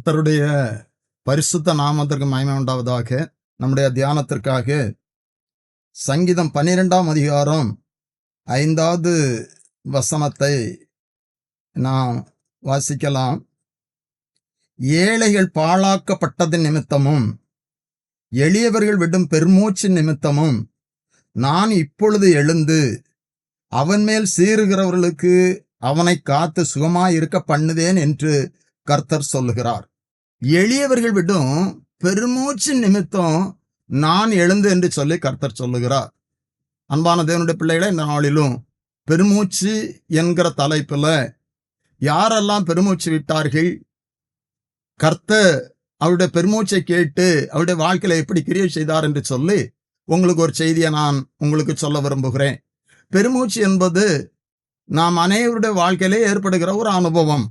கர்த்தருடைய பரிசுத்த நாமத்திற்கு மகிமை உண்டாவதாக. நம்முடைய தியானத்திற்காக சங்கீதம் 12ஆம் அதிகாரம் 5வது வசனத்தை நாம் வாசிக்கலாம். ஏழைகள் பாழாக்கப்பட்டது நிமித்தமும் எளியவர்கள் விடும் பெருமூச்சு நிமித்தமும் நான் இப்பொழுது எழுந்து அவன் மேல் சீறுகிறவர்களுக்கு அவனை காத்து சுகமாயிருக்க பண்ணுவேன் என்று கர்த்தர் சொல்லுகிறார். எளியவர்கள் விடும் பெருமூச்சு நிமித்தம் நான் எழுந்து என்று சொல்லி கர்த்தர் சொல்லுகிறார். அன்பான தேவனுடைய பிள்ளைகளை, இந்த நாளிலும் பெருமூச்சு என்கிற தலைப்பில் யாரெல்லாம் பெருமூச்சு விட்டார்கள், கர்த்தர் அவருடைய பெருமூச்சை கேட்டு அவருடைய வாழ்க்கையில எப்படி கிரியை செய்தார் என்று சொல்லி உங்களுக்கு ஒரு செய்தியை நான் உங்களுக்கு சொல்ல விரும்புகிறேன். பெருமூச்சு என்பது நாம் அனைவருடைய வாழ்க்கையிலே ஏற்படுகிற ஒரு அனுபவம்.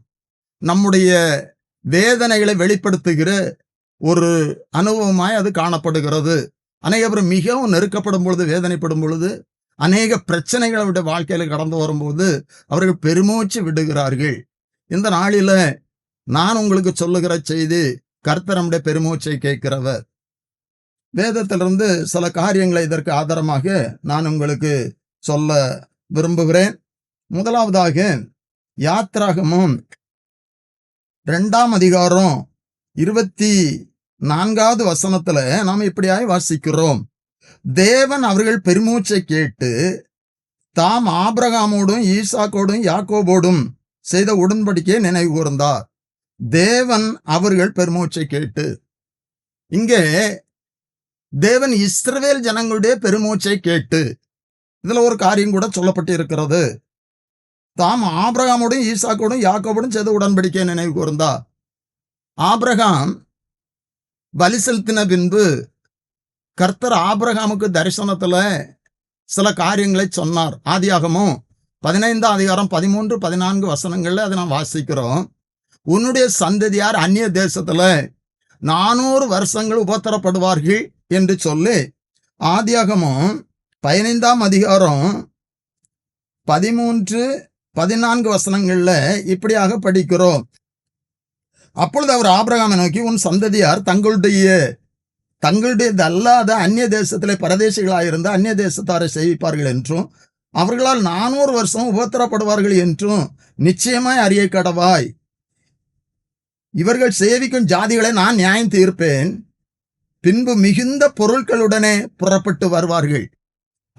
நம்முடைய வேதனைகளை வெளிப்படுத்துகிற ஒரு அனுபவமாய் அது காணப்படுகிறது. அநேகர் மிகவும் நெருக்கப்படும் பொழுது, வேதனைப்படும் பொழுது, அநேக பிரச்சனைகள் அவருடைய வாழ்க்கையில கடந்து வரும்போது அவர்கள் பெருமூச்சு விடுகிறார்கள். இந்த நாளில நான் உங்களுக்கு சொல்லுகிற செய்தி, கர்த்தர் நம்முடைய பெருமூச்சை கேட்கிறவர். வேதத்திலிருந்து சில காரியங்களை இதற்கு ஆதாரமாக நான் உங்களுக்கு சொல்ல விரும்புகிறேன். முதலாவதாக யாத்திராகமம் 2ஆம் அதிகாரம் 24வது வசனத்துல நாம் இப்படியாய் வாசிக்கிறோம். தேவன் அவர்கள் பெருமூச்சை கேட்டு தாம் ஆபிரகாமோடும் ஈசாக்கோடும் யாக்கோபோடும் செய்த உடன்படிக்கையை நினைவு கூர்ந்தார். தேவன் அவர்கள் பெருமூச்சை கேட்டு, இங்கே தேவன் இஸ்ரவேல் ஜனங்களுடைய பெருமூச்சை கேட்டு, இதுல ஒரு காரியம் கூட சொல்லப்பட்டு இருக்கிறது. தாம் ஆபிரகாமோடும் ஈசாக்கோடும் யாக்கோபோடும் செய்த உடன்படிக்கையை நினைவு கூர்ந்தார். ஆபிரகாம் பலி செலுத்தின பின்பு கர்த்தர் ஆபிரகாமுக்கு தரிசனத்துல சில காரியங்களை சொன்னார். ஆதியாகமம் 15ஆம் அதிகாரம் 13, 14 வசனங்கள்ல அதை நாம் வாசிக்கிறோம். உன்னுடைய சந்ததியார் அந்நிய தேசத்துல 400 வருஷங்கள் உபத்திரப்படுவார்கள் என்று சொல்லி ஆதியாகமம் 15ஆம் அதிகாரம் 13, 14 வசனங்கள்ல இப்படியாக படிக்கிறோம். அப்பொழுது அவர் ஆபிரகாமை நோக்கி, உன் சந்ததியார் தங்களுடையது அல்லாத அந்நிய தேசத்திலே பரதேசிகளாயிருந்த அந்நிய தேசத்தாரை சேவிப்பார்கள் என்றும் அவர்களால் 400 வருஷம் உபத்திரப்படுவார்கள் என்றும் நிச்சயமாய் அறிய கடவாய். இவர்கள் சேவிக்கும் ஜாதிகளை நான் நியாயம் தீர்ப்பேன், பின்பு மிகுந்த பொருட்களுடனே புறப்பட்டு வருவார்கள்.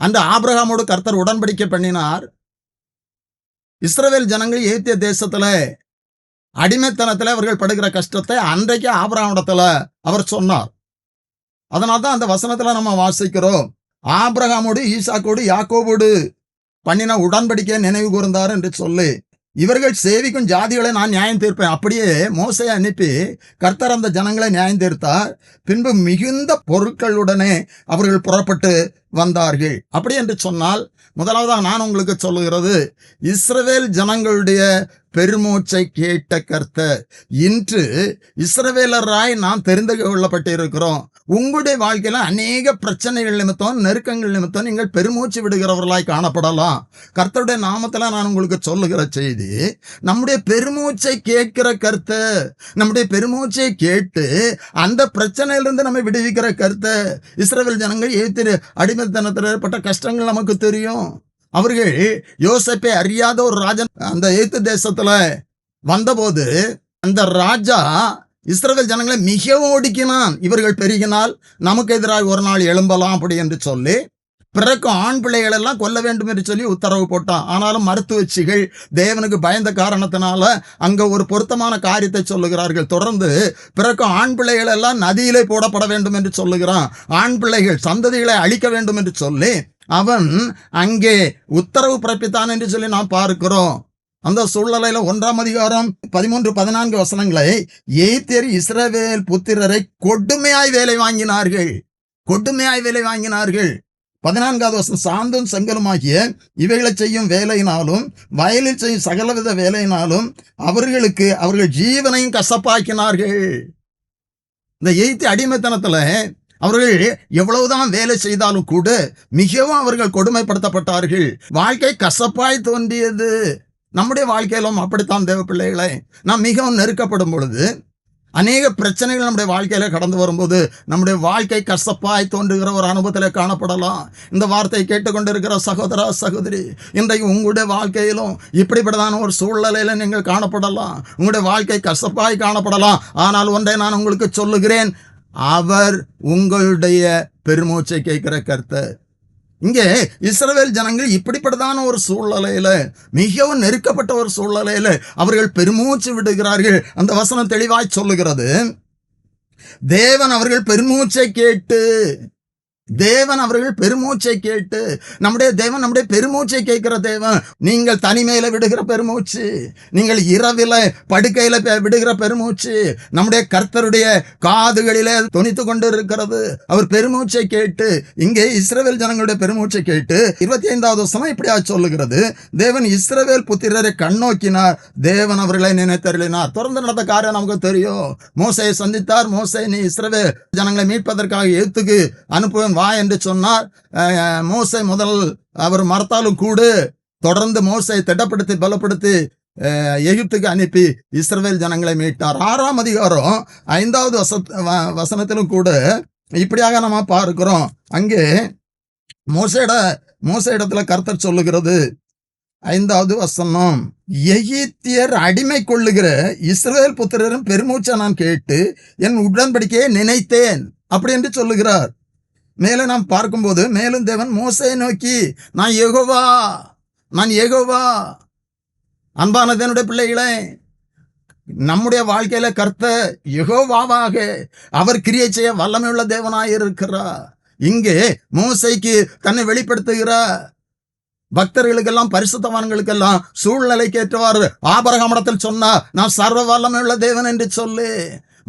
அந்த ஆபிரகாமோடு கர்த்தர் உடன்படிக்கை பண்ணினார். இஸ்ரவேல் ஜனங்கள் எகிப்திய தேசத்துல அடிமைத்தனத்துல அவர்கள் படுகிற கஷ்டத்தை அன்றைக்கு ஆபிரகாமிடத்துல அவர் சொன்னார். அதனால்தான் அந்த வசனத்துல நம்ம வாசிக்கிறோம், ஆபிரகாமோடு ஈசாக்கோடு யாக்கோபோடு பண்ணின உடன்படிக்கையை நினைவு கூர்ந்தார் என்று சொல்லி, இவர்கள் சேவிக்கும் ஜாதிகளை நான் நியாயம் தீர்ப்பேன். அப்படியே மோசையை அனுப்பி கர்த்தர் அந்த ஜனங்களை நியாயம் தீர்த்தார். பின்பு மிகுந்த பொருட்களுடனே அவர்கள் புறப்பட்டு வந்தார்கள். அப்படி என்று சொன்னால், முதலாவதாக நான் உங்களுக்கு சொல்லுகிறது, இஸ்ரவேல் ஜனங்களுடைய பெருமூச்சை கேட்ட கர்த்தர். இன்று இஸ்ரவேலராய் நாம் தெரிந்து கொள்ளப்பட்டிருக்கிறோம். உங்களுடைய வாழ்க்கையில அநேக பிரச்சனைகள் நிமித்தம், நெருக்கங்கள் நிமித்தம் நீங்கள் பெருமூச்சு விடுகிறவர்களாய் காணப்படலாம். கர்த்தருடைய நாமத்துல நான் உங்களுக்கு சொல்லுகிற செய்தி, நம்முடைய பெருமூச்சை கேட்கிற கர்த்தர், நம்முடைய பெருமூச்சை கேட்டு அந்த பிரச்சனையிலிருந்து நம்ம விடுவிக்கிற கர்த்தர். இஸ்ரவேல் ஜனங்கள் எகிப்திய அடிமைத்தனத்தில் ஏற்பட்ட கஷ்டங்கள் நமக்கு தெரியும். அவர்கள் யோசேப்பை அறியாத ஒரு ராஜன் அந்த எகிப்து தேசத்துல வந்தபோது அந்த ராஜா இஸ்ரவேல் ஜனங்களை மிகவும் ஒடுக்கினான். இவர்கள் பெருகினால் நமக்கு எதிராக ஒரு நாள் எழும்பலாம் அப்படி என்று சொல்லி பிறக்கும் ஆண் பிள்ளைகள் எல்லாம் கொல்ல வேண்டும் என்று சொல்லி உத்தரவு போட்டான். ஆனாலும் மருத்துவச்சிகள் தேவனுக்கு பயந்த காரணத்தினால அங்க ஒரு பொருத்தமான காரியத்தை சொல்லுகிறார்கள். தொடர்ந்து பிறக்கும் ஆண் பிள்ளைகள் எல்லாம் நதியிலே போடப்பட வேண்டும் என்று சொல்லுகிறான். ஆண் பிள்ளைகள் சந்ததிகளை அழிக்க வேண்டும் என்று சொல்லி அவன் அங்கே உத்தரவு பிறப்பித்தான் என்று சொல்லி நாம் பார்க்கிறோம். அந்த சூழ்நிலையில 1ஆம் அதிகாரம் 13, 14 வசனங்களை, எகிப்தியர் இஸ்ரவேல் புத்திரரை கொடுமையாய் வேலை வாங்கினார்கள். 14வது வசனம், சாந்தும் செங்கலுமாகிய இவைகளை செய்யும் வேலையினாலும் வயலில் செய்யும் சகலவித வேலையினாலும் அவர்கள் ஜீவனையும் கசப்பாக்கினார்கள். இந்த எகிப்திய அடிமைத்தனத்துல அவர்கள் எவ்வளவுதான் வேலை செய்தாலும் கூட மிகவும் அவர்கள் கொடுமைப்படுத்தப்பட்டார்கள். வாழ்க்கை கசப்பாய் தோன்றியது. நம்முடைய வாழ்க்கையிலும் அப்படித்தான் தேவ பிள்ளைகளை, நாம் மிகவும் நெருக்கப்படும் பொழுது அநேக பிரச்சனைகள் நம்முடைய வாழ்க்கையில கடந்து வரும்போது நம்முடைய வாழ்க்கை கசப்பாய் தோன்றுகிற ஒரு அனுபவத்தில் காணப்படலாம். இந்த வார்த்தையை கேட்டுக்கொண்டிருக்கிற சகோதரா சகோதரி, இன்றைக்கு உங்களுடைய வாழ்க்கையிலும் இப்படிப்பட்டதான ஒரு சூழ்நிலையில நீங்கள் காணப்படலாம். உங்களுடைய வாழ்க்கை கசப்பாய் காணப்படலாம். ஆனால் ஒன்றை நான் உங்களுக்கு சொல்லுகிறேன், அவர் உங்களுடைய பெருமூச்சை கேட்கிற கர்த்தர். இங்கே இஸ்ரவேல் ஜனங்கள் இப்படிப்பட்டதான ஒரு சூழ்நிலையில, மிகவும் நெருக்கப்பட்ட ஒரு சூழ்நிலையில அவர்கள் பெருமூச்சு விடுகிறார்கள். அந்த வசனம் தெளிவாய் சொல்லுகிறது, தேவன் அவர்கள் பெருமூச்சை கேட்டு, தேவன் அவர்கள் பெருமூச்சை கேட்டு. நம்முடைய தேவன் நம்முடைய பெருமூச்சை கேட்கிற தேவன். நீங்கள் தனிமையில விடுகிற பெருமூச்சு, நீங்கள் இரவில படுக்கையில விடுகிற பெருமூச்சு நம்முடைய கர்த்தருடைய காதுகளிலே தொனித்து கொண்டு இருக்கிறது. அவர் பெருமூச்சை கேட்டு, இங்கே இஸ்ரவேல் ஜனங்களுடைய பெருமூச்சை கேட்டு 25வது வசனம் இப்படியா சொல்லுகிறது, தேவன் இஸ்ரவேல் புத்திரரை கண்ணோக்கினார், தேவன் அவர்களை நினைத்தருளினார். தொடர்ந்து நடந்த காரியம் நமக்கு தெரியும். மோசேயை சந்தித்தார். மோசே, நீ இஸ்ரவேல் ஜனங்களை மீட்பதற்காக எகிப்துக்கு அனுப்புவேன் வா என்று சொன்னார். மோசே முதல் அவர் மரத்தாலும் கூட தொடர்ந்து மோசேயை திடப்படுத்தி பலப்படுத்தி எகிப்துக்கு அனுப்பி இஸ்ரவேல் ஜனங்களை மீட்டார். 6ஆம் அதிகாரம் 5வது வசனத்திலும் கூட இப்படியாக நம்ம பார்க்கிறோம். அங்கே மோசேயிடத்துல கர்த்தர் சொல்லுகிறது, 5வது வசனம், எகிப்தியர் அடிமை கொள்ளுகிற இஸ்ரவேல் புத்திரரும் பெருமூச்சை நான் கேட்டு என் உடன்படிக்கையை நினைத்தேன் அப்படி என்று சொல்லுகிறார். மேலே நாம் பார்க்கும்போது மேலும் தேவன் மோசேயை நோக்கி, நான் யெகோவா. அன்பான தேவனுடைய பிள்ளைகளே, நம்முடைய வாழ்க்கையில கர்த்தர் யெகோவாவாக அவர் கிரியை செய்ய வல்லமையுள்ள தேவனாய் இருக்கிறார். இங்கே மோசேக்கு தன்னை வெளிப்படுத்துகிறார். பக்தர்களுக்கெல்லாம் பரிசுத்தவான்களுக்கெல்லாம் சூழ்நிலைக்கு ஏற்றவாறு ஆபிரகாமிடத்தில் சொன்னா, நான் சர்வ வல்லமையுள்ள தேவன் என்று சொல்லு.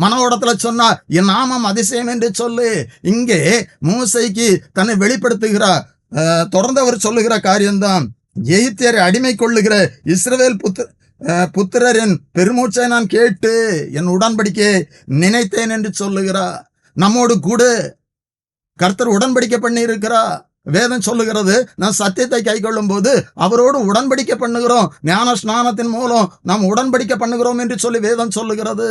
மனோடத்துல சொன்னா, என் நாமம் அதிசயம் என்று சொல்லு. இங்கே மோசேக்கு தன்னை வெளிப்படுத்துகிறார். தொடர்ந்து அவர் சொல்லுகிற காரியம்தான், எகிப்தியரை அடிமை கொள்ளுகிற இஸ்ரவேல் புத்திரரின் பெருமூச்சை நான் கேட்டு என் உடன்படிக்கையை நினைத்தேன் என்று சொல்லுகிறார். நம்மோடு கூட கர்த்தர் உடன்படிக்கை பண்ணி இருக்கிறார். வேதம் சொல்லுகிறது, நான் சத்தியத்தை கை கொள்ளும் போது அவரோடு உடன்படிக்கை பண்ணுகிறோம், ஞான ஸ்நானத்தின் மூலம் நாம் உடன்படிக்கை பண்ணுகிறோம் என்று சொல்லி வேதம் சொல்லுகிறது.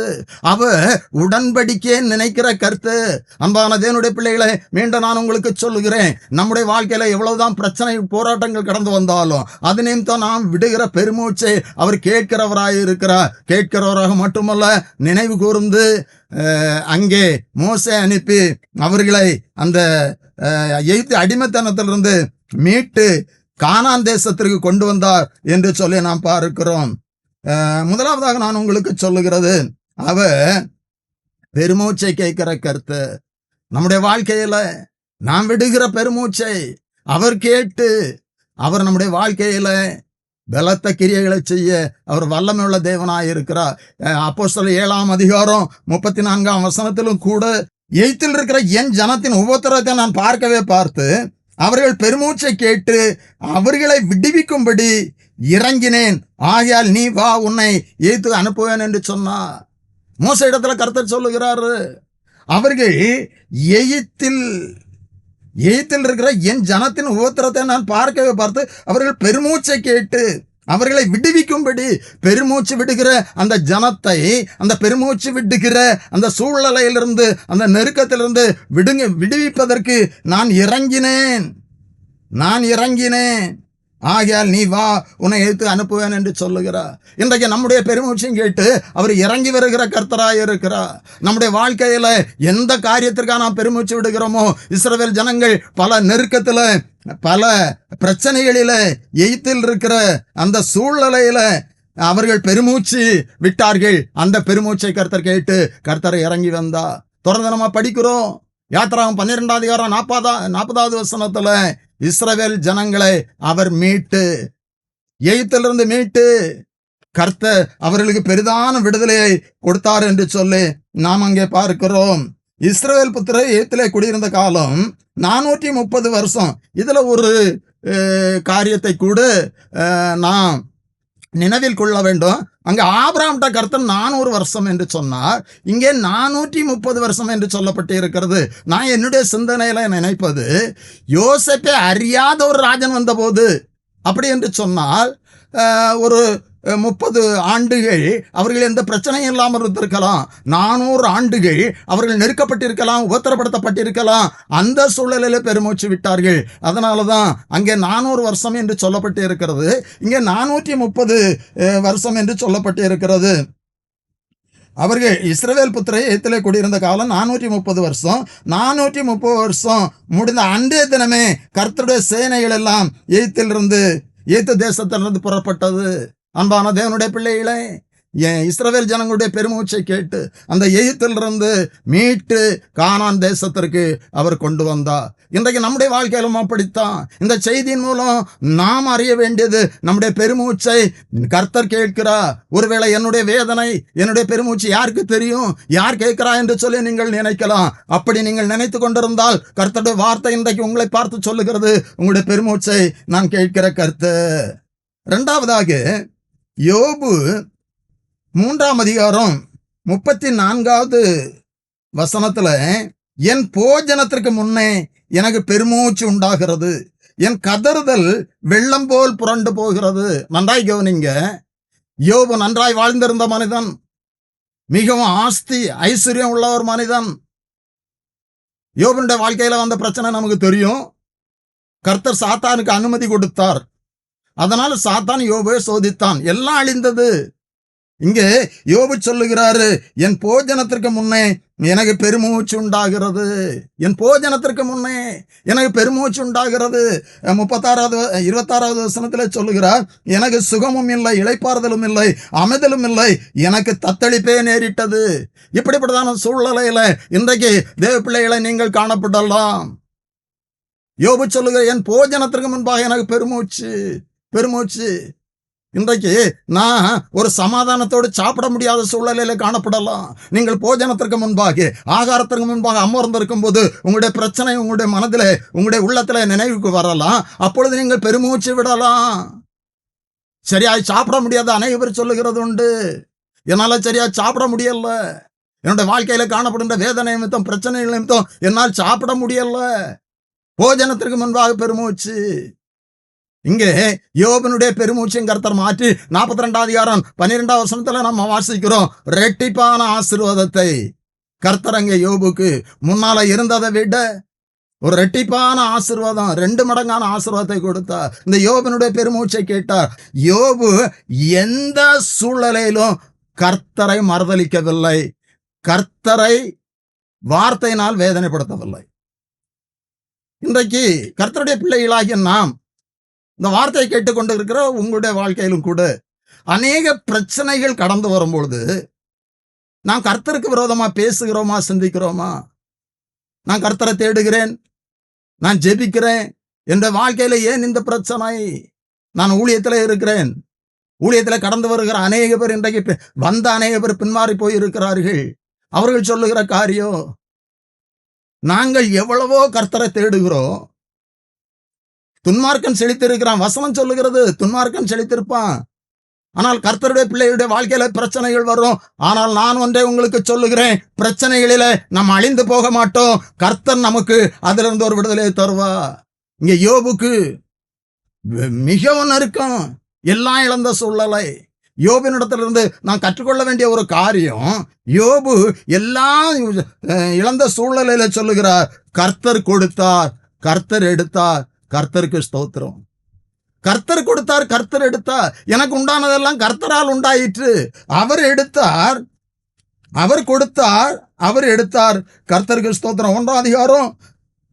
அவர் உடன்படிக்கையை நினைக்கிற கர்த்தர். அன்பான தேவனுடைய பிள்ளைகளை, மீண்டும் நான் உங்களுக்கு சொல்லுகிறேன், நம்முடைய வாழ்க்கையில எவ்வளவுதான் பிரச்சனை போராட்டங்கள் கடந்து வந்தாலும் அது நிமித்தம் நாம் விடுகிற பெருமூச்சை அவர் கேட்கிறவராய் இருக்கிறார். கேட்கிறவராக மட்டுமல்ல, நினைவு கூர்ந்து அங்கே மோசே அனுப்பி அவர்களை அந்த எகிப்து அடிமைத்தனத்திலிருந்து மீட்டு கானான் தேசத்திற்கு கொண்டு வந்தார் என்று சொல்லி நாம் பார்க்கிறோம். முதலாவதாக நான் உங்களுக்கு சொல்லுகிறது, அவர் பெருமூச்சை கேட்கிற கர்த்தர். நம்முடைய வாழ்க்கையில நாம் விடுகிற பெருமூச்சை அவர் கேட்டு, அவர் நம்முடைய வாழ்க்கையில பலத்த கிரியைகளை செய்ய அவர் வல்லமையுள்ள தேவனாய் இருக்கிறார். அப்போஸ்தலர் 7ஆம் அதிகாரம் 34ஆம் வசனத்திலும் கூட, எகிப்தில் இருக்கிற என் ஜனத்தின் உபத்திரத்தை நான் பார்த்து அவர்கள் பெருமூச்சை கேட்டு அவர்களை விடுவிக்கும்படி இறங்கினேன், ஆகையால் நீ வா, உன்னை எகிப்துக்கு அனுப்புவேன் என்று சொன்னார். மோசே இடத்துல கர்த்தர் சொல்லுகிறாரு, அவர்கள் எகிப்தில் இருக்கிற என் ஜனத்தின் உபத்திரத்தை நான் பார்த்து அவர்கள் பெருமூச்சை கேட்டு அவர்களை விடுவிக்கும்படி, பெருமூச்சு விடுகிற அந்த ஜனத்தை, அந்த பெருமூச்சு விடுகிற அந்த சூழ்நிலையிலிருந்து, அந்த நெருக்கத்திலிருந்து விடுவிப்பதற்கு நான் இறங்கினேன். ஆகையால் நீ வா, உன்னை எதிர்த்து அனுப்புவேன் என்று சொல்லுகிறார். இன்றைக்கு நம்முடைய பெருமூச்சையும் கேட்டு அவர் இறங்கி வருகிற கர்த்தராய் இருக்கிறார். நம்முடைய வாழ்க்கையில எந்த காரியத்திற்காக நாம் பெருமூச்சு விடுகிறோமோ, இஸ்ரவேல் ஜனங்கள் பல நெருக்கத்துல, பல பிரச்சனைகளில, எகிப்தில் இருக்கிற அந்த சூழ்நிலையில அவர்கள் பெருமூச்சு விட்டார்கள். அந்த பெருமூச்சை கர்த்தர் கேட்டு கர்த்தரை இறங்கி வந்தா. தொடர்ந்து நம்ம படிக்கிறோம். யாத்திராகமம் 12ஆம் அதிகாரம் 40வது வசனத்துல, இஸ்ரவேல் ஜனங்களை அவர் மீட்டு, எகிப்திலிருந்து மீட்டு கர்த்தர் அவர்களுக்கு பெரிதான விடுதலையை கொடுத்தார் என்று சொல்லி நாம் அங்கே பார்க்கிறோம். இஸ்ரவேல் புத்திரர் எகிப்திலே குடியிருந்த காலம் 430 வருஷம். இதுல ஒரு காரியத்தை கூட நாம் நினைவில் கொள்ள வேண்டும். அங்க ஆபிரகாம்கிட்ட கர்த்தர் 400 வருஷம் என்று சொன்னார். இங்கே 430 வருஷம் என்று சொல்லப்பட்டு இருக்கிறது. நான் என்னுடைய சிந்தனையில நினைப்பது, யோசேப்பை அறியாத ஒரு ராஜன் வந்தபோது அப்படி என்று சொன்னால், ஒரு 30 ஆண்டுகள் அவர்கள் எந்த பிரச்சனையும் இல்லாமல் இருந்திருக்கலாம். 400 ஆண்டுகள் அவர்கள் நெருக்கப்பட்டிருக்கலாம், உபத்திரப்படுத்தப்பட்டிருக்கலாம். அந்த சூழலில் பெருமூச்சு விட்டார்கள். அதனால தான் அங்கே 400 வருஷம் என்று சொல்லப்பட்டு இருக்கிறது, இங்கே 430 வருஷம் என்று சொல்லப்பட்டு இருக்கிறது. அவர்கள் இஸ்ரவேல் புத்திரரை எகிப்திலே குடியிருந்த காலம் 430 வருஷம். 430 வருஷம் முடிந்த அன்றைய தினமே கர்த்தருடைய சேனைகள் எல்லாம் எகிப்து தேசத்திலிருந்து புறப்பட்டது. அன்பான தேவனுடைய பிள்ளைகளே, இஸ்ரவேல் ஜனங்களுடைய பெருமூச்சை கேட்டு அந்த எகிப்திலிருந்து மீட்டு கானான் தேசத்திற்கு அவர் கொண்டு வந்தார். இன்றைக்கு நம்முடைய வாழ்க்கையிலும் அப்படித்தான். இந்த செய்தியின் மூலம் நாம் அறிய வேண்டியது, நம்முடைய பெருமூச்சை கர்த்தர் கேட்கிறார். ஒருவேளை என்னுடைய வேதனை, என்னுடைய பெருமூச்சு யாருக்கு தெரியும், யார் கேட்கிறா என்று சொல்லி நீங்கள் நினைக்கலாம். அப்படி நீங்கள் நினைத்து கொண்டிருந்தால் கர்த்தருடைய வார்த்தை இன்றைக்கு உங்களை பார்த்து சொல்லுகிறது, உங்களுடைய பெருமூச்சை நான் கேட்கிற கர்த்தர். இரண்டாவதாக யோபு 3ஆம் அதிகாரம் 34வது வசனத்துல, என் போஜனத்திற்கு முன்னே எனக்கு பெருமூச்சு உண்டாகிறது, என் கதறுதல் வெள்ளம் போல் புரண்டு போகிறது. நன்றாய் கவனிங்க. யோபு நன்றாய் வாழ்ந்திருந்த மனிதன், மிகவும் ஆஸ்தி ஐஸ்வர்யம் உள்ள ஒரு மனிதன். யோபுடைய வாழ்க்கையில வந்த பிரச்சனை நமக்கு தெரியும். கர்த்தர் சாத்தானுக்கு அனுமதி கொடுத்தார். அதனால சாத்தான் யோபுவை சோதித்தான். எல்லாம் அழிந்தது. இங்கே யோபு சொல்லுகிறாரு, என் போஜனத்திற்கு முன்னே எனக்கு பெருமூச்சு உண்டாகிறது, என் போஜனத்திற்கு முன்னே எனக்கு பெருமூச்சு உண்டாகிறது. 26வது வசனத்தில் சொல்லுகிறார், எனக்கு சுகமும் இல்லை, இளைப்பாறுதலும் இல்லை, அமைதலும் இல்லை, எனக்கு தத்தளிப்பே நேரிட்டது. இப்படிப்பட்டதான சூழ்நிலையில இன்றைக்கு தேவ பிள்ளைகளை நீங்கள் காணப்படலாம். யோபு சொல்லுகிற, என் போஜனத்திற்கு முன்பாக எனக்கு பெருமூச்சு. இன்றைக்கு நான் ஒரு சமாதானத்தோடு சாப்பிட முடியாத சூழ்நிலையில காணப்படலாம். நீங்கள் போஜனத்திற்கு முன்பாக, ஆகாரத்திற்கு முன்பாக அமர்ந்திருக்கும் போது உங்களுடைய பிரச்சனை உங்களுடைய மனதில், உங்களுடைய உள்ளத்துல நினைவுக்கு வரலாம். அப்பொழுது நீங்கள் பெருமூச்சு விடலாம். சரியாய் சாப்பிட முடியாத அனைவரும் சொல்லுகிறது உண்டு, என்னால சரியா சாப்பிட முடியல, என்னுடைய வாழ்க்கையில காணப்படுகின்ற வேதனை நிமித்தம், பிரச்சனைகள் நிமித்தம் என்னால் சாப்பிட முடியல. போஜனத்திற்கு முன்பாக பெருமூச்சு. இங்கே யோபனுடைய பெருமூச்சையும் கர்த்தர் மாற்றி 42ஆம் அதிகாரம் 12ஆம் வசனத்துல நம்ம வாசிக்கிறோம், ரெட்டிப்பான ஆசீர்வாதத்தை கர்த்தர் அங்கே யோபுக்கு முன்னால இருந்ததை விட ஒரு ரெட்டிப்பான ஆசீர்வாதம், 2 மடங்கான ஆசீர்வாதத்தை கொடுத்தார். இந்த யோபனுடைய பெருமூச்சை கேட்டார். யோபு எந்த சூழ்நிலையிலும் கர்த்தரை மறுதலிக்கவில்லை, கர்த்தரை வார்த்தையினால் வேதனைப்படுத்தவில்லை. இன்றைக்கு கர்த்தருடைய பிள்ளைகளாகிய நாம் இந்த வார்த்தையை கேட்டுக்கொண்டு இருக்கிற உங்களுடைய வாழ்க்கையிலும் கூட அநேக பிரச்சனைகள் கடந்து வரும்பொழுது நான் கர்த்தருக்கு விரோதமா பேசுகிறோமா, சிந்திக்கிறோமா? நான் கர்த்தரை தேடுகிறேன், நான் ஜெபிக்கிறேன், என்ற வாழ்க்கையில ஏன் இந்த பிரச்சனை? நான் ஊழியத்தில் இருக்கிறேன், ஊழியத்தில் கடந்து வருகிற அநேக பேர் இன்றைக்கு வந்த அநேக பேர் பின்மாறி போயிருக்கிறார்கள். அவர்கள் சொல்லுகிற காரியம், நாங்கள் எவ்வளவோ கர்த்தரை தேடுகிறோம், துன்மார்க்கன் செழித்திருக்கிறான். வசனம் சொல்லுகிறது, துன்மார்க்கன் செழித்திருப்பான். ஆனால் கர்த்தருடைய பிள்ளைகளுடைய வாழ்க்கையில பிரச்சனைகள் வரும். ஆனால் நான் ஒன்றை உங்களுக்கு சொல்லுகிறேன், பிரச்சனைகளில நம்ம அழிந்து போக மாட்டோம். கர்த்தர் நமக்கு அதிலிருந்து ஒரு விடுதலை தருவா. இங்க யோபுக்கு மிகவும் நெருக்கம், எல்லாம் இழந்த சூழ்நிலை. யோபினிடத்திலிருந்து நான் கற்றுக்கொள்ள வேண்டிய ஒரு காரியம், யோபு எல்லாம் இழந்த சூழ்நிலையில சொல்லுகிறார், கர்த்தர் கொடுத்தார், கர்த்தர் எடுத்தார், கர்த்தருக்கு ஸ்தோத்திரம். கர்த்தர் கொடுத்தார், கர்த்தர் எடுத்தார். எனக்கு உண்டானதெல்லாம் கர்த்தரால் உண்டாயிற்று. அவர் எடுத்தார், அவர் கொடுத்தார், அவர் எடுத்தார், கர்த்தருக்கு ஸ்தோத்திரம். 1ஆம் அதிகாரம்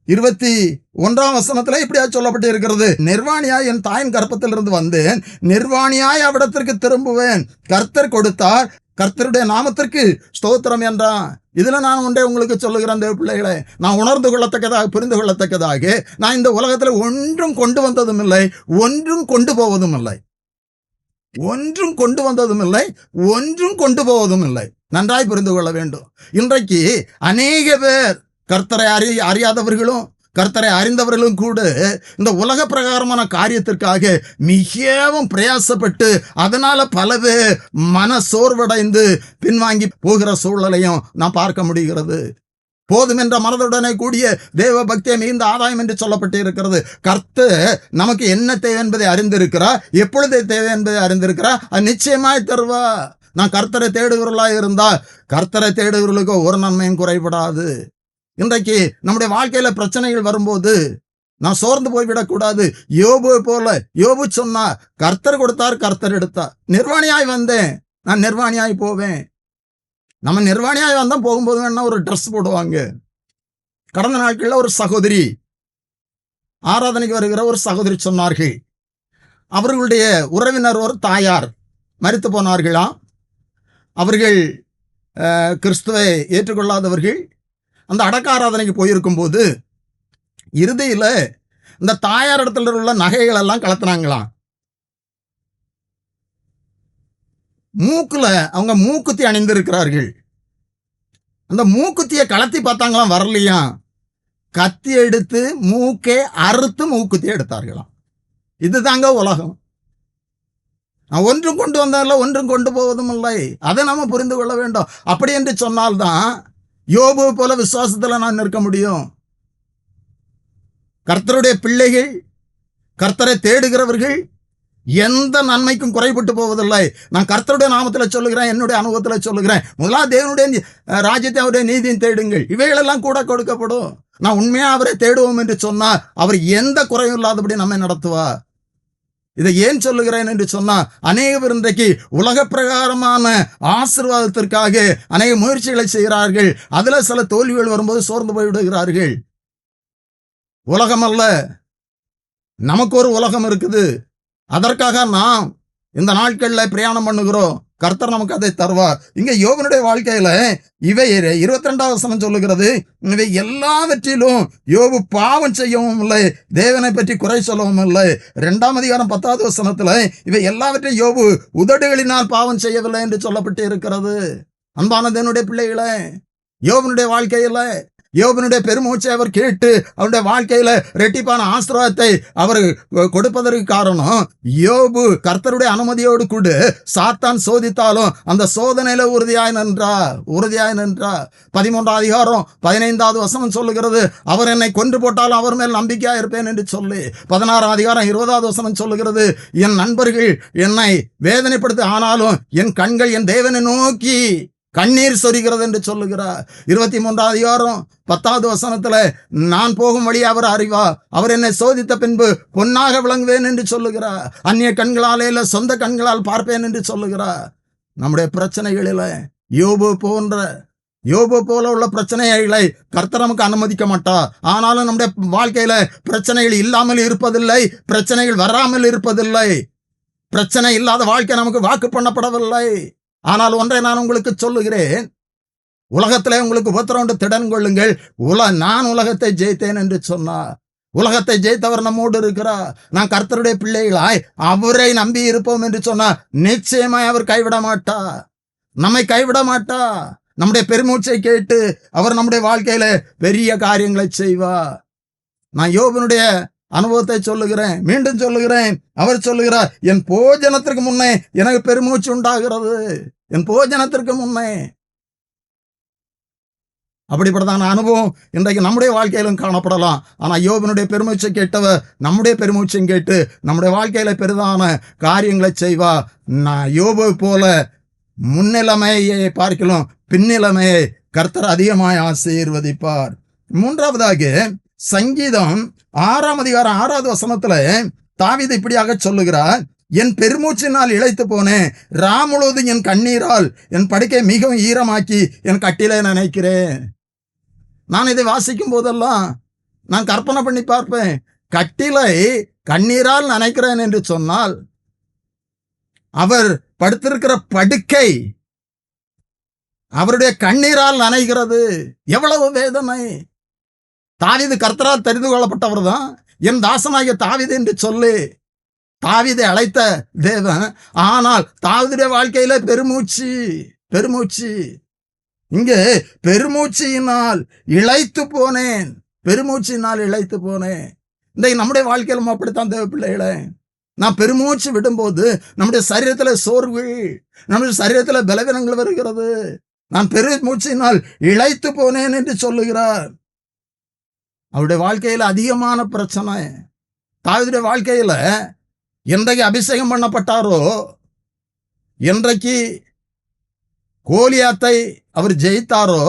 21ஆம் வசனத்துல இப்படியா சொல்லப்பட்டு இருக்கிறது, நிர்வாணியாய் என் தாயின் கர்ப்பத்திலிருந்து வந்தேன், நிர்வாணியாய் அவ்விடத்திற்கு திரும்புவேன். கர்த்தர் கொடுத்தார், கர்த்தருடைய நாமத்திற்கு ஸ்தோத்திரம் என்றான். இதுல நான் ஒன்றே உங்களுக்கு சொல்லுகிறேன் தேவ பிள்ளைகளை, நான் உணர்ந்து கொள்ளத்தக்கதாக, புரிந்து கொள்ளத்தக்கதாக, நான் இந்த உலகத்துல ஒன்றும் கொண்டு வந்ததும் இல்லை, ஒன்றும் கொண்டு போவதும் இல்லை, ஒன்றும் கொண்டு வந்ததும் இல்லை, ஒன்றும் கொண்டு போவதும் இல்லை. நன்றாய் புரிந்து கொள்ள வேண்டும். இன்றைக்கு அநேக பேர் கர்த்தரை அறியாதவர்களும் கர்த்தரை அறிந்தவர்களும் கூட இந்த உலக பிரகாரமான காரியத்திற்காக மிகவும் பிரயாசப்பட்டு அதனால பல பேர் மன சோர்வடைந்து பின்வாங்கி போகிற சூழ்நிலையும் நான் பார்க்க முடிகிறது. போதும் என்ற மனதுடனே கூடிய தேவ பக்தியை மிகுந்த ஆதாயம் என்று சொல்லப்பட்டு இருக்கிறது. கர்த்தர் நமக்கு என்ன தேவை என்பதை அறிந்திருக்கிறார், எப்பொழுது தேவை என்பதை அறிந்திருக்கிறார், அது நிச்சயமாய் தருவா. நான் கர்த்தரை தேடுகிறவர்களாக இருந்தால் கர்த்தரை தேடுகிறவர்களுக்கு ஒரு நன்மையும் குறைபடாது. இன்றைக்கு நம்முடைய வாழ்க்கையில பிரச்சனைகள் வரும்போது நான் சோர்ந்து போய்விடக்கூடாது. யோபு போல, யோபு சொன்னா கர்த்தர் கொடுத்தார், கர்த்தர் எடுத்தார். நிர்வாணியாய் வந்தேன், நான் நிர்வாணியாய் போவேன். நம்ம நிர்வாணியாய் வந்தா போகும்போது வேணா ஒரு ட்ரெஸ் போடுவாங்க. கடந்த நாட்கள்ல ஒரு சகோதரி, ஆராதனைக்கு வருகிற ஒரு சகோதரி சொன்னார்கள், அவர்களுடைய உறவினர் ஒரு தாயார் மரித்து போனார்களாம். அவர்கள் கிறிஸ்துவை ஏற்றுக்கொள்ளாதவர்கள். அந்த அடக்க ஆராதனைக்கு போயிருக்கும் போது இறுதியில இந்த தாயார் இடத்துல உள்ள நகைகள் எல்லாம் கலத்தினாங்களாம். மூக்குல அவங்க மூக்குத்தி அணிந்திருக்கிறார்கள். அந்த மூக்குத்தியை கலத்தி பார்த்தாங்களாம், வரலையாம். கத்தி எடுத்து மூக்கே அறுத்து மூக்குத்தி எடுத்தார்களாம். இதுதாங்க உலகம். நான் ஒன்றும் கொண்டு வந்தால ஒன்றும் கொண்டு போவதும் இல்லை. அதை நாம புரிந்து கொள்ள வேண்டும். அப்படி என்று சொன்னால்தான் யோபு போல விசுவாசத்துல நான் நிற்க முடியும். கர்த்தருடைய பிள்ளைகள், கர்த்தரை தேடுகிறவர்கள் எந்த நன்மைக்கும் குறைபட்டு போவதில்லை. நான் கர்த்தருடைய நாமத்தில் சொல்லுகிறேன், என்னுடைய அனுபவத்தில் சொல்லுகிறேன். முதலாவது தேவனுடைய ராஜ்யத்தை, அவருடைய நீதியும் தேடுங்கள், இவைகளெல்லாம் கூட கொடுக்கப்படும். நான் உண்மையா அவரை தேடுவோம் என்று சொன்னால் அவர் எந்த குறையும் இல்லாதபடி நம்மை நடத்துவார். இதை ஏன் சொல்லுகிறேன் என்று சொன்னா, அநேக பேர் இன்றைக்கு உலக பிரகாரமான ஆசீர்வாதத்திற்காக அநேக முயற்சிகளை செய்கிறார்கள். அதுல சில தோல்விகள் வரும்போது சோர்ந்து போய்விடுகிறார்கள். உலகம் அல்ல, நமக்கு ஒரு உலகம் இருக்குது. அதற்காக நாம் இந்த நாட்களில் பிரயாணம் பண்ணுகிறோம். கர்த்தர் நமக்கு அதை தருவார். இங்க யோபனுடைய வாழ்க்கையில இவை 22வது வசனம் சொல்லுகிறது, இவை எல்லாவற்றிலும் யோபு பாவம் செய்யவும் இல்லை, தேவனை பற்றி குறை சொல்லவும் இல்லை. 2ஆம் அதிகாரம் 10வது வசனத்துல இவை எல்லாவற்றையும் யோபு உதடுகளினால் பாவம் செய்யவில்லை என்று சொல்லப்பட்டு இருக்கிறது. அன்பான தேவனுடைய பிள்ளைகளே, யோபனுடைய வாழ்க்கையில யோபனுடைய பெருமூச்சை அவர் கேட்டு அவருடைய வாழ்க்கையில ரெட்டிப்பான ஆசீர்வாதத்தை அவர் கொடுப்பதற்கு காரணம், யோபு கர்த்தருடைய அனுமதியோடு கூட சாத்தான் சோதித்தாலும் அந்த சோதனையில உறுதியாய் நின்றார். 13ஆம் அதிகாரம் 15வது வசனம் சொல்லுகிறது, அவர் என்னை கொன்று போட்டாலும் அவர் மேல் நம்பிக்கையா இருப்பேன் என்று சொல்லி. 16ஆம் அதிகாரம் 20வது வசனம் சொல்லுகிறது, என் நண்பர்கள் என்னை வேதனைப்படுத்த ஆனாலும் என் கண்கள் என் தேவனை நோக்கி கண்ணீர் சொரிகிறது என்று சொல்லுகிறார். 23ஆம் அதிகாரம் 10வது வசனத்துல, நான் போகும் வழி அவர் அறிவார், அவர் என்னை சோதித்த பின்பு பொன்னாக விளங்குவேன் என்று சொல்லுகிறார். அந்நிய கண்களாலே இல்ல சொந்த கண்களால் பார்ப்பேன் என்று சொல்லுகிறார். நம்முடைய பிரச்சனைகளில யோபு போல உள்ள பிரச்சனைகளை கர்த்தர் நமக்கு அனுமதிக்க மாட்டார். ஆனாலும் நம்முடைய வாழ்க்கையில பிரச்சனைகள் இல்லாமல் இருப்பதில்லை, பிரச்சனைகள் வராமல் இருப்பதில்லை. பிரச்சனை இல்லாத வாழ்க்கை நமக்கு வாக்கு பண்ணப்படவில்லை. ஆனால் ஒன்றை நான் உங்களுக்கு சொல்லுகிறேன், உலகத்திலே உங்களுக்கு உபத்திரம் திடன் கொள்ளுங்கள், நான் உலகத்தை ஜெயித்தேன் என்று சொன்னார். உலகத்தை ஜெயித்தவர் நம்மோடு இருக்கிறார். நான் கர்த்தருடைய பிள்ளைகளாய் அவரை நம்பி இருப்போம் என்று சொன்னார், நிச்சயமாய் அவர் கைவிட மாட்டார், நம்மை கைவிட மாட்டார். நம்முடைய பெருமூச்சை கேட்டு அவர் நம்முடைய வாழ்க்கையில பெரிய காரியங்களை செய்வார். நான் யோபனுடைய அனுபவத்தை சொல்லுகிறேன், மீண்டும் சொல்லுகிறேன். அவர் சொல்லுகிறார், என் போஜனத்திற்கு முன்னே எனக்கு பெருமூச்சு உண்டாகிறது, என் போஜனத்திற்கு முன்னே. அப்படிப்பட்டதான அனுபவம் இன்றைக்கு நம்முடைய வாழ்க்கையிலும் காணப்படலாம். ஆனா யோபனுடைய பெருமூச்சை கேட்டவர் நம்முடைய பெருமூச்சையும் கேட்டு நம்முடைய வாழ்க்கையில பெரிதான காரியங்களை செய்வா. நான் யோபு போல முன்னிலைமையை பார்க்கலாம் பின்னிலைமையை கர்த்தர் அதிகமாய் ஆசீர்வதிப்பார். 3ஆவதாக சங்கீதம் 6ஆம் அதிகாரம் 6வது வசனத்துல தாவீது இப்படியாக சொல்லுகிறார், என் பெருமூச்சினால் இளைத்து போனேன், முழுவதும் என் கண்ணீரால் என் படுக்கை மிகவும் ஈரமாக்கி என் கட்டிலே நினைக்கிறேன். நான் இதை வாசிக்கும் போதெல்லாம் நான் கற்பனை பண்ணி பார்ப்பேன், கட்டிலை கண்ணீரால் நினைக்கிறேன் என்று சொன்னால் அவர் படுத்திருக்கிற படுக்கை அவருடைய கண்ணீரால் நனைகிறது. எவ்வளவு வேதனை! தாவீது கர்த்தரால் தெரிந்து கொள்ளப்பட்டவர் தான், என் தாசனாகிய தாவீது என்று சொல்லி தாவீதை அழைத்த தேவன். ஆனால் தாவீதுடைய வாழ்க்கையில பெருமூச்சு இங்கே பெருமூச்சியினால் இளைத்து போனேன். இந்த நம்முடைய வாழ்க்கையிலும் அப்படித்தான் தேவ பிள்ளைகளே. நான் பெருமூச்சு விடும்போது நம்முடைய சரீரத்துல சோர்வு, நம்முடைய சரீரத்துல பலவீனங்கள் வருகிறது. நான் பெருமூச்சினால் இளைத்து போனேன் என்று சொல்லுகிறார். அவருடைய வாழ்க்கையில அதிகமான பிரச்சனை. தாவீதுடைய வாழ்க்கையில என்றைக்கு அபிஷேகம் பண்ணப்பட்டாரோ, என்றைக்கு கோலியாத்தை அவர் ஜெயித்தாரோ,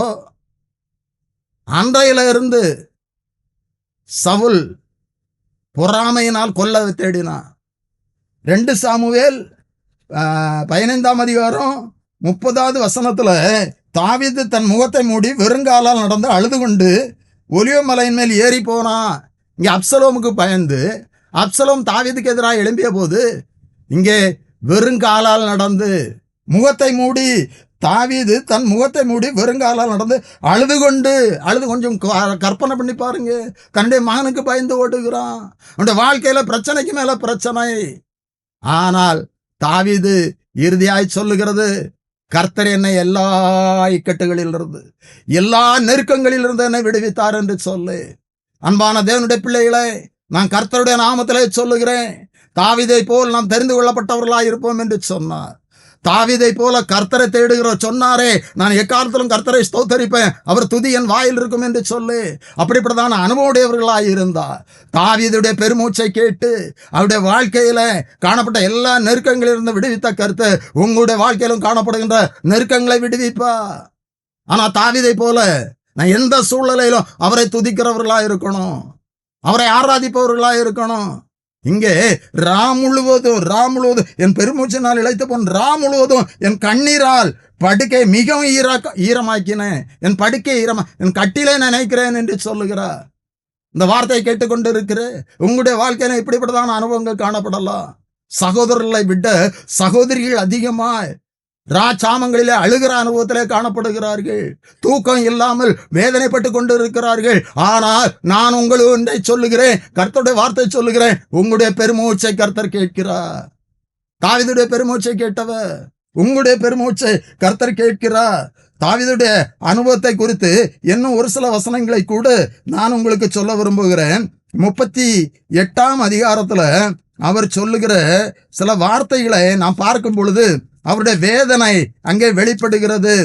அன்றையில இருந்து சவுல் பொறாமையினால் கொல்ல தேடினான். 2 சாமுவேல் 15ஆம் அதிகாரம் 30வது வசனத்துல தாவீது தன் முகத்தை மூடி வெறுங்காலால் நடந்து அழுது கொண்டு ஒலிவ மலையின் மேல் ஏறி போனான். இங்கே அப்சலோமுக்கு பயந்து அப்சலோம் தாவீதுக்கு எதிராக எழும்பிய போது இங்கே வெறுங்காலால் நடந்து முகத்தை மூடி தாவீது தன் முகத்தை மூடி வெறுங்காலால் நடந்து அழுது கொஞ்சம் கற்பனை பண்ணி பாருங்க. தன்னுடைய மகனுக்கு பயந்து ஓடுகிறான். அவனுடைய வாழ்க்கையில பிரச்சனைக்கு மேல பிரச்சனை. ஆனால் தாவீது இறுதியாய் சொல்லுகிறது, கர்த்தர் என்னை எல்லா இக்கட்டுகளிலிருந்து எல்லா நெருக்கங்களிலிருந்து என்னை விடுவித்தார் என்று சொல்லு. அன்பான தேவனுடைய பிள்ளைகளை, நான் கர்த்தருடைய நாமத்திலே சொல்லுகிறேன், தாவீதை போல் நாம் தெரிந்து கொள்ளப்பட்டவர்களாய் இருப்போம் என்று சொன்னார். தாவீதை போல கர்த்தரை தேடுகிற சொன்னாரே, நான் எக்காலத்திலும் கர்த்தரை ஸ்தோத்தரிப்பேன், அவர் துதி என் வாயில் இருக்கும் என்று சொல்லு. அப்படிப்பட்டதான அனுபவமுடையவர்களாய் இருந்தார். தாவீதுடைய பெருமூச்சை கேட்டு அவருடைய வாழ்க்கையில காணப்பட்ட எல்லா நெருக்கங்களிலிருந்து விடுவித்த கர்த்தர் உங்களுடைய வாழ்க்கையிலும் காணப்படுகின்ற நெருக்கங்களை விடுவிப்பா. ஆனா தாவீதை போல நான் எந்த சூழ்நிலையிலும் அவரை துதிக்கிறவர்களாய் இருக்கணும், அவரை ஆராதிப்பவர்களாய் இருக்கணும். இங்கே ராம் முழுவதும் என் பெருமூச்சினால் இழைத்து போன் ராம் முழுவதும் என் கண்ணீரால் படுக்கை மிகவும் ஈரமாக்கினேன், என் படுக்கை என் கட்டிலே நினைக்கிறேன் என்று சொல்லுகிறார். இந்த வார்த்தையை கேட்டுக்கொண்டு இருக்கிற உங்களுடைய வாழ்க்கையில இப்படிப்பட்டதான அனுபவங்கள் காணப்படலாம். சகோதரர்களை விட சகோதரிகள் அதிகமாய் ராச்சாமங்களிலே அழுகிற அனுபவத்திலே காணப்படுகிறார்கள். தூக்கம் இல்லாமல் வேதனைப்பட்டு கொண்டு இருக்கிறார்கள். ஆனால் நான் ஒன்றை சொல்லுகிறேன், கர்த்தருடைய வார்த்தை சொல்லுகிறேன், உங்களுடைய பெருமூச்சை கர்த்தர் கேட்கிறார். தாவீதுடைய பெருமூச்சை கேட்டவர் உங்களுடைய பெருமூச்சை கர்த்தர் கேட்கிறார். தாவீதுடைய அனுபவத்தை குறித்து இன்னும் ஒரு சில வசனங்களை கூட நான் உங்களுக்கு சொல்ல விரும்புகிறேன். 38ஆம் அதிகாரத்துல அவர் சொல்லுகிற சில வார்த்தைகளை நாம் பார்க்கும் பொழுது அவருடைய வேதனை அங்கே வெளிப்படுகிறது.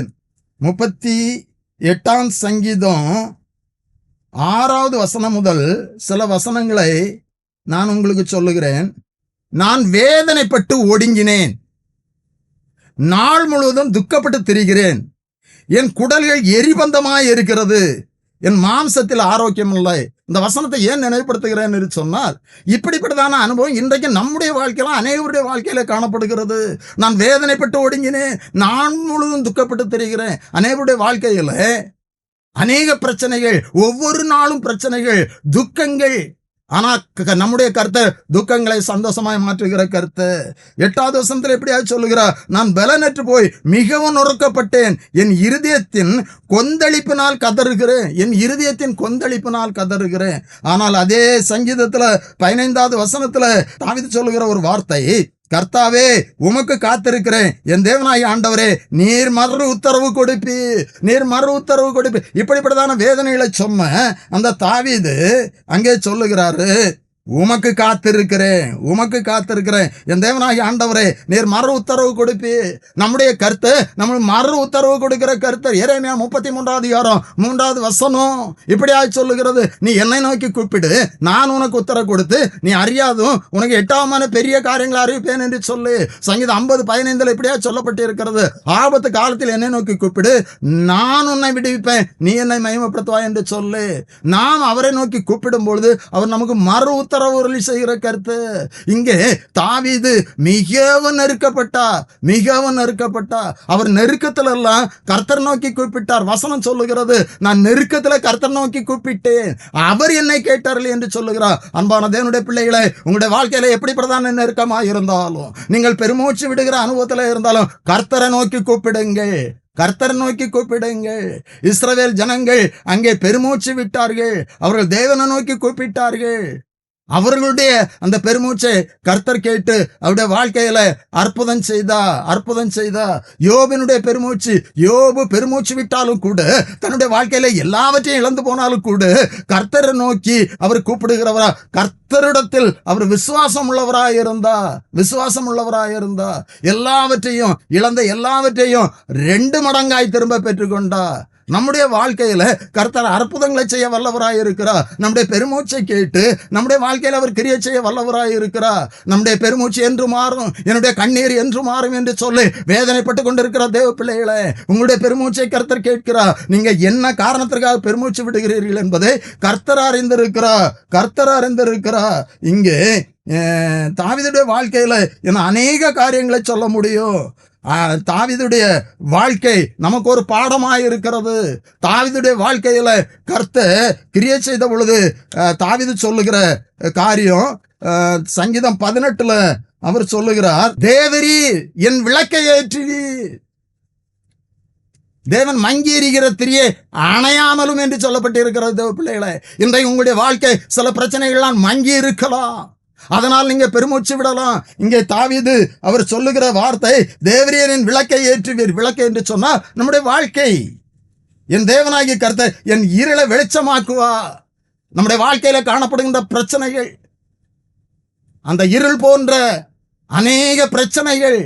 38ஆம் சங்கீதம் 6வது வசனம் முதல் சில வசனங்களை நான் உங்களுக்கு சொல்லுகிறேன். நான் வேதனைப்பட்டு ஒடுங்கினேன், நாள் முழுவதும் துக்கப்பட்டு திரிகிறேன், என் குடல்கள் எரிபந்தமாய் இருக்கிறது, என் மாம்சத்தில் ஆரோக்கியம் இல்லை. இந்த வசனத்தை ஏன் நினைவுபடுத்துகிறேன் என்று சொன்னால், இப்படிப்பட்டதான அனுபவம் இன்றைக்கு நம்முடைய வாழ்க்கையில அநேகருடைய வாழ்க்கையில காணப்படுகிறது. நான் வேதனைப்பட்டு ஒடுங்கினேன், நான் முழுவதும் துக்கப்பட்டு தெரிகிறேன். அநேகருடைய வாழ்க்கையில அநேக பிரச்சனைகள், ஒவ்வொரு நாளும் பிரச்சனைகள், துக்கங்கள். ஆனா நம்முடைய கர்த்தர் துக்கங்களை சந்தோஷமாய் மாற்றுகிற கர்த்தர். 8வது வசனத்தில் எப்படியா சொல்லுகிறார், நான் பலனற்று போய் மிகவும் நொறுக்கப்பட்டேன், என் இருதயத்தின் கொந்தளிப்பினால் கதறுகிறேன், என் இருதயத்தின் கொந்தளிப்பினால் கதறுகிறேன். ஆனால் அதே சங்கீதத்துல 15வது வசனத்துல தாவீது சொல்லுகிற ஒரு வார்த்தை, கர்த்தாவே உமக்கு காத்திருக்கிறேன், என் தேவனாய் ஆண்டவரே நீர் மறு உத்தரவு கொடுப்பி, நீர் மறு உத்தரவு கொடுப்பி. இப்படிப்பட்டதான வேதனைகளை சொன்ன அந்த தாவீது அங்கே சொல்லுகிறாரு, உமக்கு காத்திருக்கிறேன், உமக்கு காத்திருக்கிறேன், என் தேவனாகி ஆண்டவரே நீர் மறு உத்தரவு கொடுப்பி. நம்முடைய கர்த்தர் நம்ம மறு உத்தரவு கொடுக்கிற கர்த்தர். எரேமியா 33வது அதிகாரம் 3வது வசனம் இப்படியா சொல்லுகிறது, நீ என்னை நோக்கி கூப்பிடு, நான் உனக்கு உத்தரவு கொடுத்து நீ அறியாதும் உனக்கு எட்டாமான பெரிய காரியங்களை அறிவிப்பேன் என்று சொல்லு. சங்கீதம் 50:15 இப்படியா சொல்லப்பட்டு இருக்கிறது, ஆபத்து காலத்தில் என்னை நோக்கி கூப்பிடு, நான் உன்னை விடுவிப்பேன், நீ என்னை மகிமைப்படுத்துவாய் என்று சொல்லு. நாம் அவரை நோக்கி கூப்பிடும் பொழுது அவர் நமக்கு மறு உத்தரவு செய்கிற கருத்து. இங்கே தாவீது மிகவும் நெருக்கப்பட்டா. அவர் நெருக்கத்துல எல்லாம் கர்த்தர் நோக்கி கூப்பிட்டார். வசனம் சொல்லுகிறது, நான் நெருக்கத்துல கர்த்தர் நோக்கி கூப்பிட்டேன், அவர் என்னை கேட்டார்கள் என்று சொல்லுகிறார். அன்பான தேவனுடைய பிள்ளைகளை, உங்களுடைய வாழ்க்கையில எப்படிப்பட்டதான நெருக்கமா இருந்தாலும், நீங்கள் பெருமூச்சு விடுகிற அனுபவத்துல இருந்தாலும் கர்த்தரை நோக்கி கூப்பிடுங்கள், கர்த்தரை நோக்கி கூப்பிடுங்கள். இஸ்ரவேல் ஜனங்கள் அங்கே பெருமூச்சு விட்டார்கள், அவர்கள் தேவனை நோக்கி கூப்பிட்டார்கள். அவர்களுடைய அந்த பெருமூச்சை கர்த்தர் கேட்டு அவருடைய வாழ்க்கையில அற்புதம் செய்தா. யோபினுடைய பெருமூச்சு, யோபு பெருமூச்சு விட்டாலும் கூட, தன்னுடைய வாழ்க்கையில எல்லாவற்றையும் இழந்து போனாலும் கூட, கர்த்தரை நோக்கி அவர் கூப்பிடுகிறவரா, கர்த்தரிடத்தில் அவர் விசுவாசம் உள்ளவராயிருந்தா, எல்லாவற்றையும் இழந்த எல்லாவற்றையும் 2 மடங்காய் திரும்ப பெற்றுக்கொண்டா. நம்முடைய வாழ்க்கையில கர்த்தர் அற்புதங்களை செய்ய வல்லவராய் இருக்கிறார். நம்முடைய பெருமூச்சை கேட்டு நம்முடைய வாழ்க்கையில அவர் கிரியை செய்ய வல்லவராய் இருக்கிறார். நம்முடைய பெருமூச்சு என்று மாறும், என்னுடைய கண்ணீர் என்று மாறும் என்று சொல்லி வேதனைப்பட்டு கொண்டிருக்கிற தேவ பிள்ளைகளே, உங்களுடைய பெருமூச்சை கர்த்தர் கேட்கிறார். நீங்க என்ன காரணத்திற்காக பெருமூச்சு விடுகிறீர்கள் என்பதை கர்த்தர் அறிந்திருக்கிறார். இங்கே தாவீதுடைய வாழ்க்கையில என்ன அநேக காரியங்களை சொல்ல முடியும். தாவீதுடைய வாழ்க்கை நமக்கு ஒரு பாடமாய் இருக்கிறது. தாவீதுடைய வாழ்க்கையில கர்த்தர் கிரியை செய்த பொழுது தாவீது சொல்லுகிற காரியம், சங்கீதம் 18 அவர் சொல்லுகிறார், தேவரீ என் விளக்கை ஏற்றி. தேவன் மங்கி எரிகிற திரியை அணையாமலும் என்று சொல்லப்பட்டிருக்கிறது. தேவ பிள்ளைகளை, இன்றைக்கு உங்களுடைய வாழ்க்கை சில பிரச்சனைகள்லாம் மங்கி இருக்கலாம், அதனால் நீங்க பெருமூச்சு விடலாம். இங்கே தாவீது அவர் சொல்லுகிற வார்த்தை, தேவரீரின் விளக்கை ஏற்றுவீர். விளக்கை என்று சொன்னால் நம்முடைய வாழ்க்கை. என் தேவனாகிய கர்த்தர் என் இருளை வெளிச்சமாக்குவா. நம்முடைய வாழ்க்கையில காணப்படுகின்ற பிரச்சனைகள், அந்த இருள் போன்ற அநேக பிரச்சனைகள்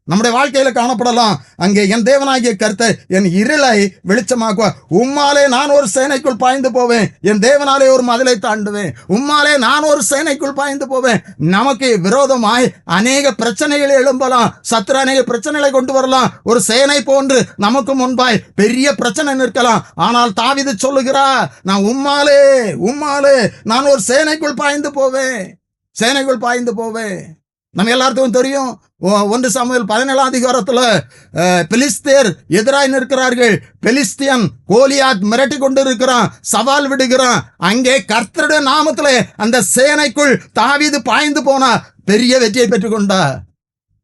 நம்முடைய வாழ்க்கையில காணப்படலாம். அங்கே என் தேவனாகிய கர்த்தர் என் இருளை வெளிச்சமாக்குவா. உம்மாலே நான் ஒரு சேனைக்குள் பாய்ந்து போவேன், என் தேவனாலே ஒரு மதிலை தாண்டுவேன். உம்மாலே நான் ஒரு சேனைக்குள் பாய்ந்து போவேன். நமக்கு விரோதமாய் அநேக பிரச்சனைகள் எழும்பலாம், சத்துரு அநேக பிரச்சனைகளை கொண்டு வரலாம். ஒரு சேனை போன்று நமக்கு முன்பாய் பெரிய பிரச்சனை நிற்கலாம். ஆனால் தாவீது சொல்லுகிறார், நான் உம்மாலே நான் ஒரு சேனைக்குள் பாய்ந்து போவேன். நம்ம எல்லாருக்கும் தெரியும், 1 சாமுவேல் 17 பெலிஸ்தேர் எதிராய் நிற்கிறார்கள். பெலிஸ்தியன் கோலியாத் மிரட்டி கொண்டு இருக்கிறான், சவால் விடுகிறான். அங்கே கர்த்தருடைய நாமத்திலே அந்த சேனைக்குள் தாவீது பாய்ந்து போனா பெரிய வெற்றியை பெற்றுக்கொண்டா.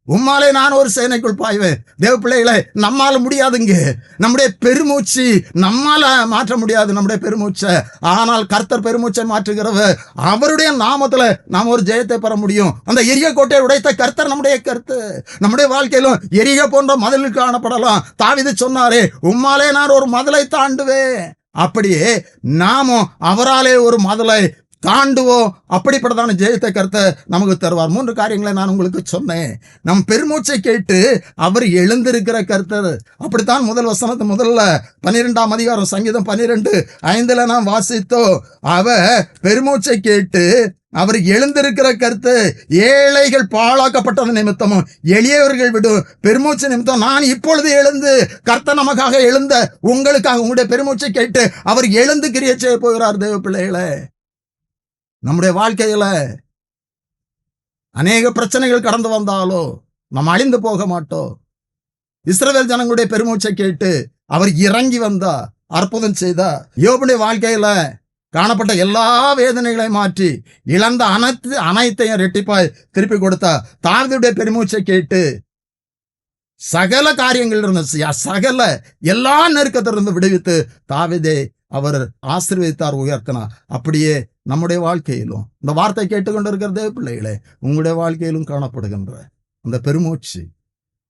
உம்மாலே நான் ஒரு சேனைக்குள் பாய்வேன். தேவ பிள்ளைகளை, நம்மால முடியாதுங்க. நம்முடைய பெருமூச்சு நம்மால மாற்ற முடியாது, நம்முடைய பெருமூச்சை. ஆனால் கர்த்தர் பெருமூச்சை மாற்றுகிறவர். அவருடைய நாமத்துல நாம் ஒரு ஜெயத்தை பெற முடியும். அந்த எரிய கோட்டையை உடைத்த கர்த்தர் நம்முடைய வாழ்க்கையிலும் எரிய போன்ற மதில் காணப்படலாம். தாவீது சொன்னாரே, உம்மாலே நான் ஒரு மதிலை தாண்டுவேன். அப்படியே நாமும் அவராலே ஒரு மதிலை தாண்டுவோம். அப்படிப்பட்டதான ஜெயத்தை கர்த்தர் நமக்கு தருவார். 3 காரியங்களை நான் உங்களுக்கு சொன்னேன். நம் பெருமூச்சை கேட்டு அவர் எழுந்திருக்கிற கர்த்தர். அப்படித்தான் முதல் வசனத்து முதல்ல 12ஆம் அதிகாரம் சங்கீதம் 12:5 நாம் வாசித்தோம். அவர் பெருமூச்சை கேட்டு அவர் எழுந்திருக்கிற கர்த்தர். ஏழைகள் பாழாக்கப்பட்டது நிமித்தமும் எளியவர்கள் விடும் பெருமூச்சு நிமித்தம் நான் இப்பொழுது எழுந்து, கர்த்தர் நமக்காக எழுந்த உங்களுக்காக உங்களுடைய பெருமூச்சை கேட்டு அவர் எழுந்து கிரியை செய்ய போகிறார். தேவ பிள்ளைகளே, நம்முடைய வாழ்க்கையில அநேக பிரச்சனைகள் கடந்து வந்தாலோ நாம் அழிந்து போக மாட்டோம். இஸ்ரவேல் ஜனங்களுடைய பெருமூச்சை கேட்டு அவர் இறங்கி வந்தா, அற்புதம் செய்தா. யோபுடைய வாழ்க்கையில காணப்பட்ட எல்லா வேதனைகளையும் மாற்றி இழந்த அனைத்தையும் ரெட்டிப்பாய் திருப்பி கொடுத்தா. தாவீதுடைய பெருமூச்சை கேட்டு சகல காரியங்கள் இருந்து எல்லா நெருக்கத்திலிருந்து விடுவித்து தாவீதை அவர் ஆசீர்வதித்தார், உயர்த்தினார். அப்படியே நம்முடைய வாழ்க்கையிலும் இந்த வார்த்தை கேட்டுக்கொண்டிருக்கிற தேவ பிள்ளைகளே, உங்களுடைய வாழ்க்கையிலும் காணப்படுகின்ற அந்த பெருமூச்சு,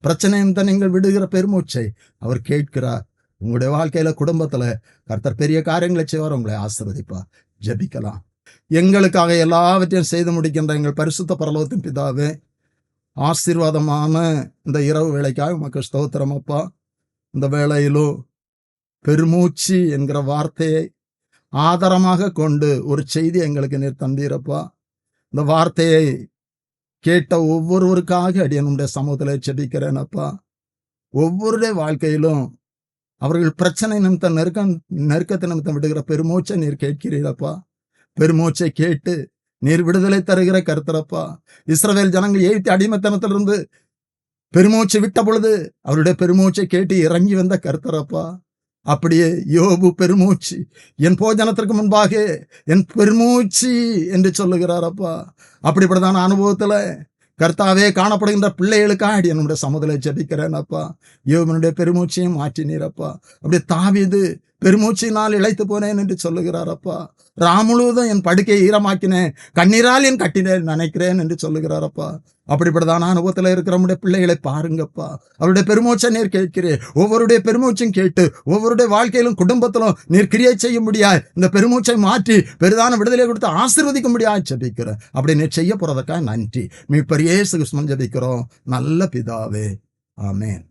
பிரச்சனையும் தான் நீங்கள் விடுகிற பெருமூச்சை அவர் கேட்கிறார். உங்களுடைய வாழ்க்கையில குடும்பத்துல கர்த்தர் பெரிய காரியங்களை செய்வார், உங்களை ஆசீர்வதிப்பார். ஜெபிக்கலாம். எங்களுக்காக எல்லாவற்றையும் செய்து முடிக்கின்ற எங்கள் பரிசுத்த பரலோகத்தின் பிதாவே, ஆசீர்வாதமான இந்த இரவு வேளைக்காக உமக்கு ஸ்தோத்திரம் அப்பா. இந்த வேளையிலும் பெருமூச்சு என்கிற வார்த்தையை ஆதாரமாக கொண்டு ஒரு செய்தி எங்களுக்கு நீர் தந்தீரப்பா. இந்த வார்த்தையை கேட்ட ஒவ்வொருவருக்காக அடியனுடைய சமூகத்தில் செபிக்கிறேன் அப்பா. ஒவ்வொருடைய வாழ்க்கையிலும் அவர்கள் பிரச்சனை நிமித்தம் நெருக்கத்தை நிமித்தம் விடுகிற பெருமூச்சை நீர் கேட்கிறீரப்பா. பெருமூச்சை கேட்டு நீர் விடுதலை தருகிற கர்த்தரப்பா. இஸ்ரவேல் ஜனங்கள் எகிப்து அடிமைத்தனத்திலிருந்து பெருமூச்சு விட்ட பொழுது அவருடைய பெருமூச்சை கேட்டு இறங்கி வந்த கர்த்தரப்பா. அப்படியே யோபு பெருமூச்சு, என் போஜனத்திற்கு முன்பாக என் பெருமூச்சு என்று சொல்லுகிறார் அப்பா. அப்படிப்பட்டதான அனுபவத்துல கர்த்தாவே காணப்படுகின்ற பிள்ளைகளுக்காக என்னுடைய சமுதலை ஜெபிக்கிறேன் அப்பா. யோபனுடைய பெருமூச்சையும் மாற்றினீரப்பா. அப்படியே தாவீது பெருமூச்சினால் இளைத்து போனேன் என்று சொல்லுகிறார் அப்பா. முழுவதும் என் படுக்கையை ஈரமாக்கினேன், கண்ணீரால் என் கட்டினேன் நினைக்கிறேன் என்று சொல்லுகிறார் அப்பா. அப்படிப்பட்டதான அனுபவத்தில் இருக்கிற நம்முடைய பிள்ளைகளை பாருங்கப்பா. அவருடைய பெருமூச்சை நீர் கேட்கிறேன். ஒவ்வொருடைய பெருமூச்சும் கேட்டு ஒவ்வொருடைய வாழ்க்கையிலும் குடும்பத்திலும் நீர் கிரியை செய்ய முடியாது. இந்த பெருமூச்சை மாற்றி பெரிதான விடுதலை கொடுத்து ஆசீர்வதிக்க முடியாது ஜெபிக்கிறேன். அப்படி நீர் செய்ய போறதுக்காக நன்றி. மீட்பர் இயேசு கிறிஸ்துவின் ஜெபிக்கிறோம் நல்ல பிதாவே, ஆமென்.